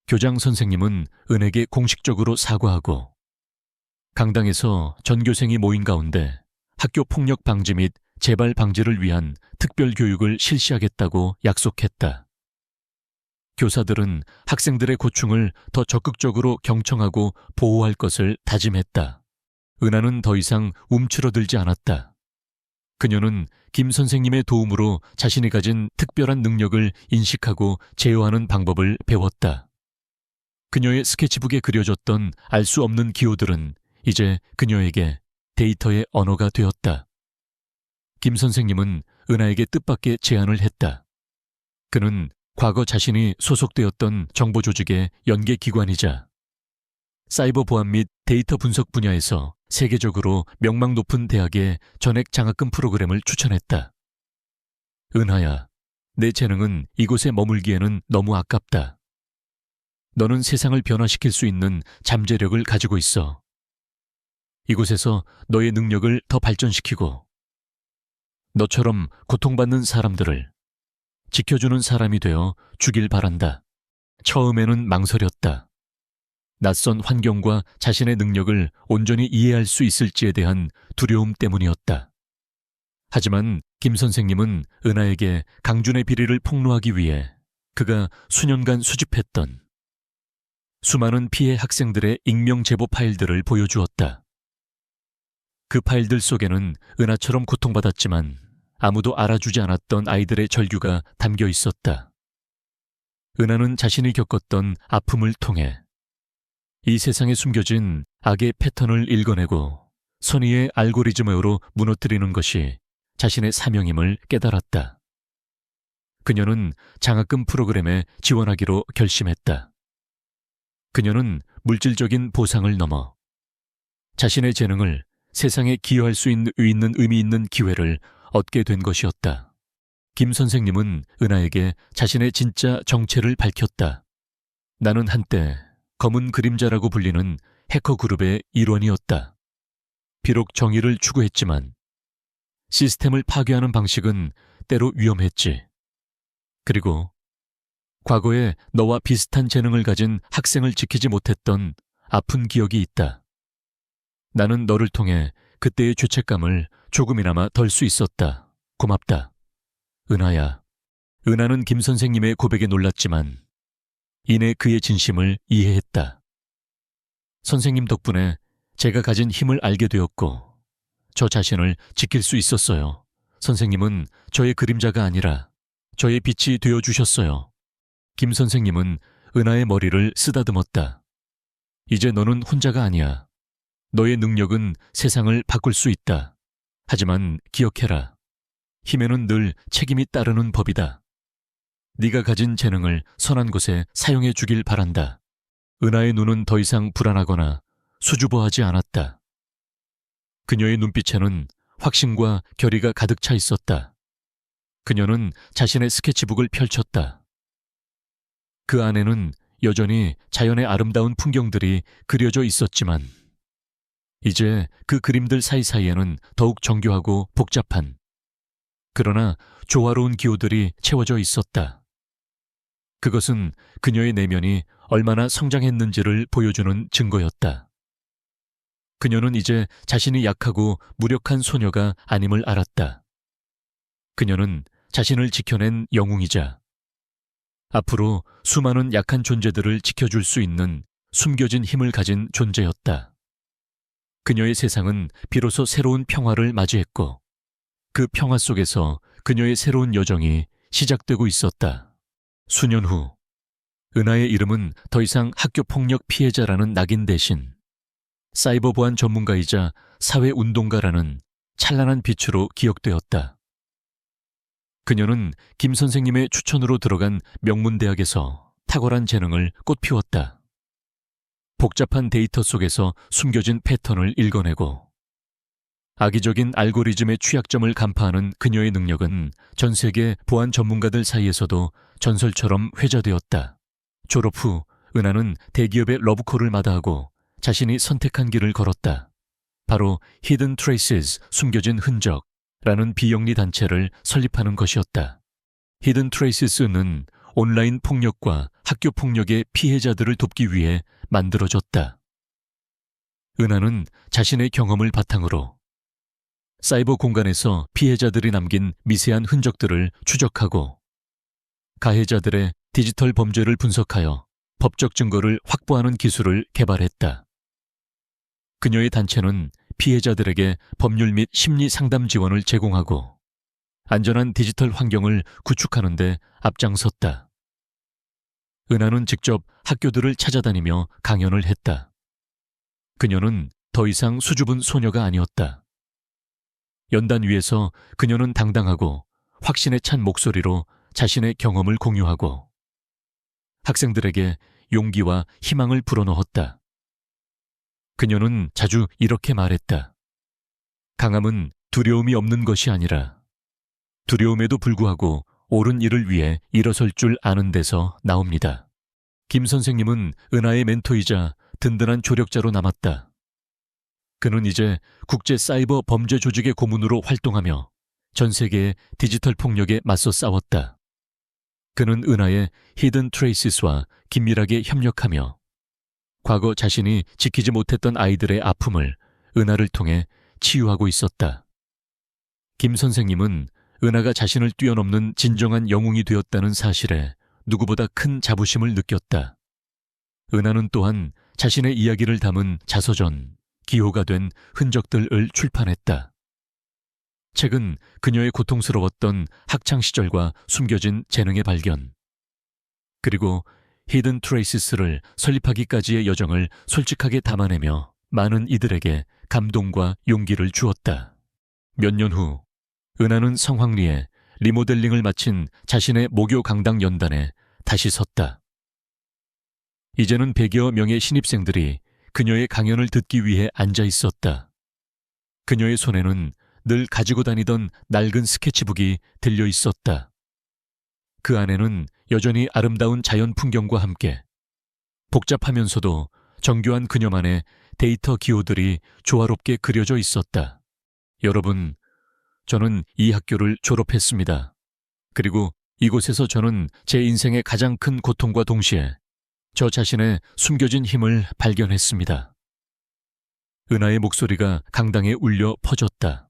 교장 선생님은 은에게 공식적으로 사과하고 강당에서 전교생이 모인 가운데 학교 폭력 방지 및 재발 방지를 위한 특별 교육을 실시하겠다고 약속했다. 교사들은 학생들의 고충을 더 적극적으로 경청하고 보호할 것을 다짐했다. 은하는 더 이상 움츠러들지 않았다. 그녀는 김 선생님의 도움으로 자신이 가진 특별한 능력을 인식하고 제어하는 방법을 배웠다. 그녀의 스케치북에 그려졌던 알 수 없는 기호들은 이제 그녀에게 데이터의 언어가 되었다. 김 선생님은 은하에게 뜻밖의 제안을 했다. 그는 과거 자신이 소속되었던 정보조직의 연계기관이자 사이버 보안 및 데이터 분석 분야에서 세계적으로 명망 높은 대학의 전액 장학금 프로그램을 추천했다. 은하야, 내 재능은 이곳에 머물기에는 너무 아깝다. 너는 세상을 변화시킬 수 있는 잠재력을 가지고 있어. 이곳에서 너의 능력을 더 발전시키고 너처럼 고통받는 사람들을 지켜주는 사람이 되어 주길 바란다. 처음에는 망설였다. 낯선 환경과 자신의 능력을 온전히 이해할 수 있을지에 대한 두려움 때문이었다. 하지만 김 선생님은 은하에게 강준의 비리를 폭로하기 위해 그가 수년간 수집했던 수많은 피해 학생들의 익명 제보 파일들을 보여주었다. 그 파일들 속에는 은하처럼 고통받았지만 아무도 알아주지 않았던 아이들의 절규가 담겨 있었다. 은하는 자신이 겪었던 아픔을 통해 이 세상에 숨겨진 악의 패턴을 읽어내고 선의의 알고리즘으로 무너뜨리는 것이 자신의 사명임을 깨달았다. 그녀는 장학금 프로그램에 지원하기로 결심했다. 그녀는 물질적인 보상을 넘어 자신의 재능을 세상에 기여할 수 있는 의미 있는 기회를 얻게 된 것이었다. 김 선생님은 은하에게 자신의 진짜 정체를 밝혔다. 나는 한때 검은 그림자라고 불리는 해커 그룹의 일원이었다. 비록 정의를 추구했지만 시스템을 파괴하는 방식은 때로 위험했지. 그리고 과거에 너와 비슷한 재능을 가진 학생을 지키지 못했던 아픈 기억이 있다. 나는 너를 통해 그때의 죄책감을 조금이나마 덜 수 있었다. 고맙다. 은하야. 은하는 김 선생님의 고백에 놀랐지만 이내 그의 진심을 이해했다. 선생님 덕분에 제가 가진 힘을 알게 되었고 저 자신을 지킬 수 있었어요. 선생님은 저의 그림자가 아니라 저의 빛이 되어주셨어요. 김 선생님은 은하의 머리를 쓰다듬었다. 이제 너는 혼자가 아니야. 너의 능력은 세상을 바꿀 수 있다. 하지만 기억해라. 힘에는 늘 책임이 따르는 법이다. 네가 가진 재능을 선한 곳에 사용해 주길 바란다. 은하의 눈은 더 이상 불안하거나 수줍어하지 않았다. 그녀의 눈빛에는 확신과 결의가 가득 차 있었다. 그녀는 자신의 스케치북을 펼쳤다. 그 안에는 여전히 자연의 아름다운 풍경들이 그려져 있었지만 이제 그 그림들 사이사이에는 더욱 정교하고 복잡한 그러나 조화로운 기호들이 채워져 있었다. 그것은 그녀의 내면이 얼마나 성장했는지를 보여주는 증거였다. 그녀는 이제 자신이 약하고 무력한 소녀가 아님을 알았다. 그녀는 자신을 지켜낸 영웅이자 앞으로 수많은 약한 존재들을 지켜줄 수 있는 숨겨진 힘을 가진 존재였다. 그녀의 세상은 비로소 새로운 평화를 맞이했고 그 평화 속에서 그녀의 새로운 여정이 시작되고 있었다. 수년 후 은하의 이름은 더 이상 학교폭력 피해자라는 낙인 대신 사이버 보안 전문가이자 사회운동가라는 찬란한 빛으로 기억되었다. 그녀는 김 선생님의 추천으로 들어간 명문대학에서 탁월한 재능을 꽃피웠다. 복잡한 데이터 속에서 숨겨진 패턴을 읽어내고 악의적인 알고리즘의 취약점을 간파하는 그녀의 능력은 전 세계 보안 전문가들 사이에서도 전설처럼 회자되었다. 졸업 후 은하는 대기업의 러브콜을 마다하고 자신이 선택한 길을 걸었다. 바로 Hidden Traces, 숨겨진 흔적라는 비영리 단체를 설립하는 것이었다. Hidden Traces는 온라인 폭력과 학교 폭력의 피해자들을 돕기 위해 만들어졌다. 은하는 자신의 경험을 바탕으로 사이버 공간에서 피해자들이 남긴 미세한 흔적들을 추적하고 가해자들의 디지털 범죄를 분석하여 법적 증거를 확보하는 기술을 개발했다. 그녀의 단체는 피해자들에게 법률 및 심리 상담 지원을 제공하고 안전한 디지털 환경을 구축하는 데 앞장섰다. 은하는 직접 학교들을 찾아다니며 강연을 했다. 그녀는 더 이상 수줍은 소녀가 아니었다. 연단 위에서 그녀는 당당하고 확신에 찬 목소리로 자신의 경험을 공유하고 학생들에게 용기와 희망을 불어넣었다. 그녀는 자주 이렇게 말했다. 강함은 두려움이 없는 것이 아니라 두려움에도 불구하고 옳은 일을 위해 일어설 줄 아는 데서 나옵니다. 김 선생님은 은하의 멘토이자 든든한 조력자로 남았다. 그는 이제 국제 사이버 범죄 조직의 고문으로 활동하며 전 세계의 디지털 폭력에 맞서 싸웠다. 그는 은하의 히든 트레이시스와 긴밀하게 협력하며 과거 자신이 지키지 못했던 아이들의 아픔을 은하를 통해 치유하고 있었다. 김 선생님은 은하가 자신을 뛰어넘는 진정한 영웅이 되었다는 사실에 누구보다 큰 자부심을 느꼈다. 은하는 또한 자신의 이야기를 담은 자서전, 기호가 된 흔적들을 출판했다. 책은 그녀의 고통스러웠던 학창시절과 숨겨진 재능의 발견, 그리고 히든 트레이시스를 설립하기까지의 여정을 솔직하게 담아내며 많은 이들에게 감동과 용기를 주었다. 몇 년 후 은하는 성황리에 리모델링을 마친 자신의 모교 강당 연단에 다시 섰다. 이제는 100여 명의 신입생들이 그녀의 강연을 듣기 위해 앉아 있었다. 그녀의 손에는 늘 가지고 다니던 낡은 스케치북이 들려 있었다. 그 안에는 여전히 아름다운 자연 풍경과 함께 복잡하면서도 정교한 그녀만의 데이터 기호들이 조화롭게 그려져 있었다. 여러분, 저는 이 학교를 졸업했습니다. 그리고 이곳에서 저는 제 인생의 가장 큰 고통과 동시에 저 자신의 숨겨진 힘을 발견했습니다. 은하의 목소리가 강당에 울려 퍼졌다.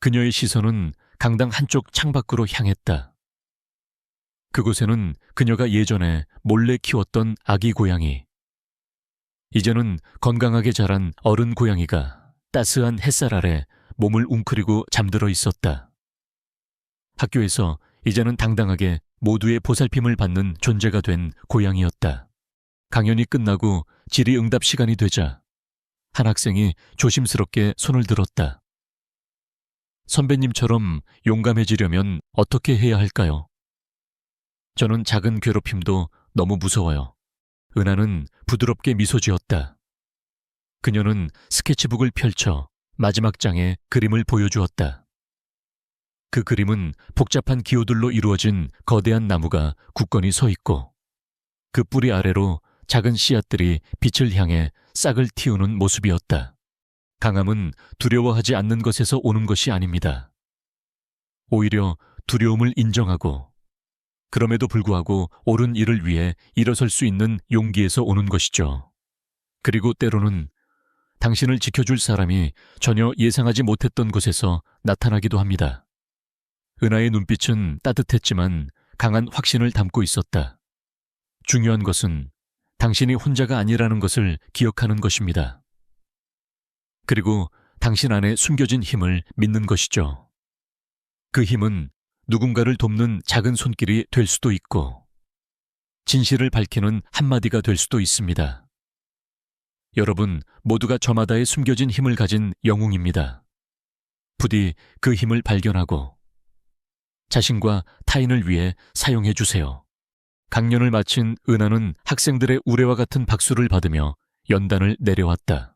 그녀의 시선은 강당 한쪽 창밖으로 향했다. 그곳에는 그녀가 예전에 몰래 키웠던 아기 고양이, 이제는 건강하게 자란 어른 고양이가 따스한 햇살 아래 몸을 웅크리고 잠들어 있었다. 학교에서 이제는 당당하게 모두의 보살핌을 받는 존재가 된 고양이였다. 강연이 끝나고 질의응답 시간이 되자 한 학생이 조심스럽게 손을 들었다. 선배님처럼 용감해지려면 어떻게 해야 할까요? 저는 작은 괴롭힘도 너무 무서워요. 은하는 부드럽게 미소 지었다. 그녀는 스케치북을 펼쳐 마지막 장에 그림을 보여주었다. 그 그림은 복잡한 기호들로 이루어진 거대한 나무가 굳건히 서 있고 그 뿌리 아래로 작은 씨앗들이 빛을 향해 싹을 틔우는 모습이었다. 강함은 두려워하지 않는 것에서 오는 것이 아닙니다. 오히려 두려움을 인정하고 그럼에도 불구하고 옳은 일을 위해 일어설 수 있는 용기에서 오는 것이죠. 그리고 때로는 당신을 지켜줄 사람이 전혀 예상하지 못했던 곳에서 나타나기도 합니다. 은하의 눈빛은 따뜻했지만 강한 확신을 담고 있었다. 중요한 것은 당신이 혼자가 아니라는 것을 기억하는 것입니다. 그리고 당신 안에 숨겨진 힘을 믿는 것이죠. 그 힘은 누군가를 돕는 작은 손길이 될 수도 있고 진실을 밝히는 한마디가 될 수도 있습니다. 여러분 모두가 저마다의 숨겨진 힘을 가진 영웅입니다. 부디 그 힘을 발견하고 자신과 타인을 위해 사용해 주세요. 강연을 마친 은하는 학생들의 우레와 같은 박수를 받으며 연단을 내려왔다.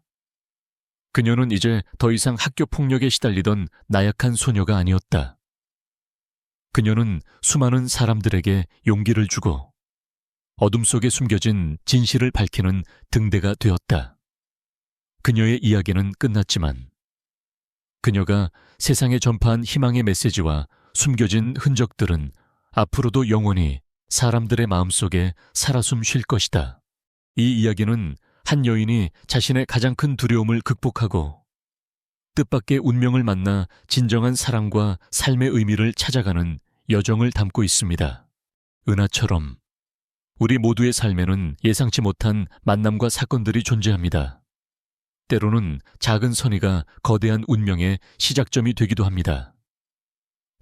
그녀는 이제 더 이상 학교 폭력에 시달리던 나약한 소녀가 아니었다. 그녀는 수많은 사람들에게 용기를 주고 어둠 속에 숨겨진 진실을 밝히는 등대가 되었다. 그녀의 이야기는 끝났지만 그녀가 세상에 전파한 희망의 메시지와 숨겨진 흔적들은 앞으로도 영원히 사람들의 마음속에 살아숨 쉴 것이다. 이 이야기는 한 여인이 자신의 가장 큰 두려움을 극복하고 뜻밖의 운명을 만나 진정한 사랑과 삶의 의미를 찾아가는 여정을 담고 있습니다. 은하처럼 우리 모두의 삶에는 예상치 못한 만남과 사건들이 존재합니다. 때로는 작은 선의가 거대한 운명의 시작점이 되기도 합니다.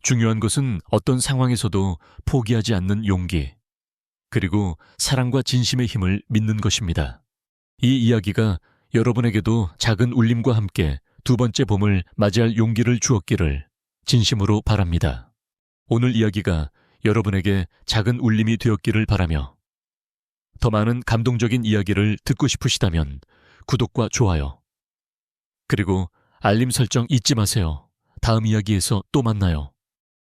중요한 것은 어떤 상황에서도 포기하지 않는 용기, 그리고 사랑과 진심의 힘을 믿는 것입니다. 이 이야기가 여러분에게도 작은 울림과 함께 두 번째 봄을 맞이할 용기를 주었기를 진심으로 바랍니다. 오늘 이야기가 여러분에게 작은 울림이 되었기를 바라며 더 많은 감동적인 이야기를 듣고 싶으시다면 구독과 좋아요, 그리고 알림 설정 잊지 마세요. 다음 이야기에서 또 만나요.